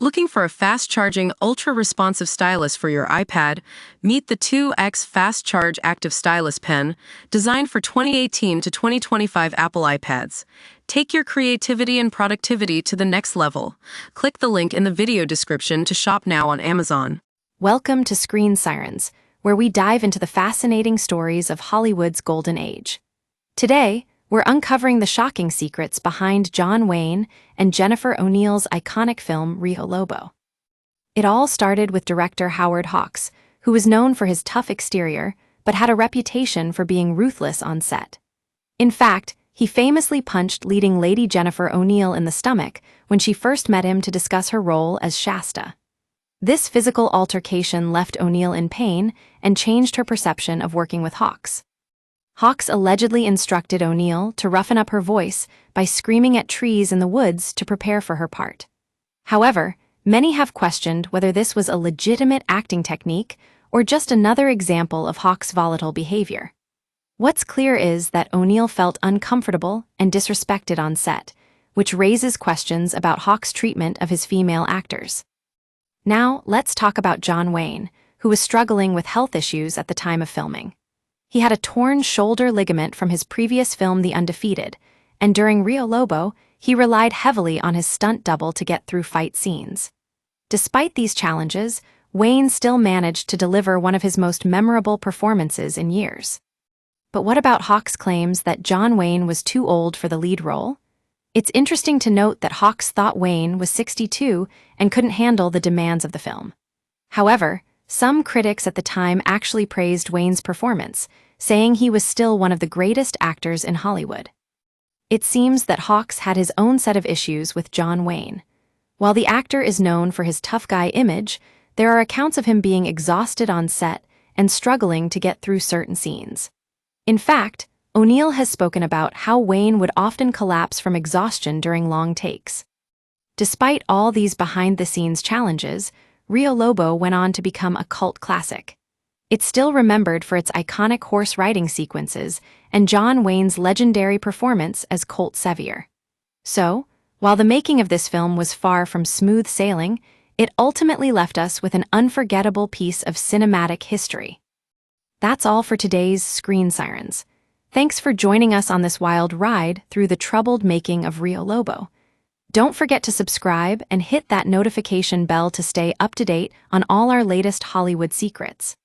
Looking for a fast-charging, ultra-responsive stylus for your iPad? Meet the 2X Fast Charge Active Stylus Pen, designed for 2018 to 2025 Apple iPads. Take your creativity and productivity to the next level. Click the link in the video description to shop now on Amazon. Welcome to Screen Sirens, where we dive into the fascinating stories of Hollywood's golden age. Today, we're uncovering the shocking secrets behind John Wayne and Jennifer O'Neill's iconic film Rio Lobo. It all started with director Howard Hawks, who was known for his tough exterior but had a reputation for being ruthless on set. In fact, he famously punched leading lady Jennifer O'Neill in the stomach when she first met him to discuss her role as Shasta. This physical altercation left O'Neill in pain and changed her perception of working with Hawks. Hawks allegedly instructed O'Neill to roughen up her voice by screaming at trees in the woods to prepare for her part. However, many have questioned whether this was a legitimate acting technique or just another example of Hawks' volatile behavior. What's clear is that O'Neill felt uncomfortable and disrespected on set, which raises questions about Hawks' treatment of his female actors. Now, let's talk about John Wayne, who was struggling with health issues at the time of filming. He had a torn shoulder ligament from his previous film The Undefeated, and during Rio Lobo, he relied heavily on his stunt double to get through fight scenes. Despite these challenges, Wayne still managed to deliver one of his most memorable performances in years. But what about Hawks' claims that John Wayne was too old for the lead role? It's interesting to note that Hawks thought Wayne was 62 and couldn't handle the demands of the film. However, some critics at the time actually praised Wayne's performance, saying he was still one of the greatest actors in Hollywood. It seems that Hawks had his own set of issues with John Wayne. While the actor is known for his tough guy image, there are accounts of him being exhausted on set and struggling to get through certain scenes. In fact, O'Neill has spoken about how Wayne would often collapse from exhaustion during long takes. Despite all these behind-the-scenes challenges, Rio Lobo went on to become a cult classic. It's still remembered for its iconic horse riding sequences and John Wayne's legendary performance as Colt Sevier. So, while the making of this film was far from smooth sailing, it ultimately left us with an unforgettable piece of cinematic history. That's all for today's Screen Sirens. Thanks for joining us on this wild ride through the troubled making of Rio Lobo. Don't forget to subscribe and hit that notification bell to stay up to date on all our latest Hollywood secrets.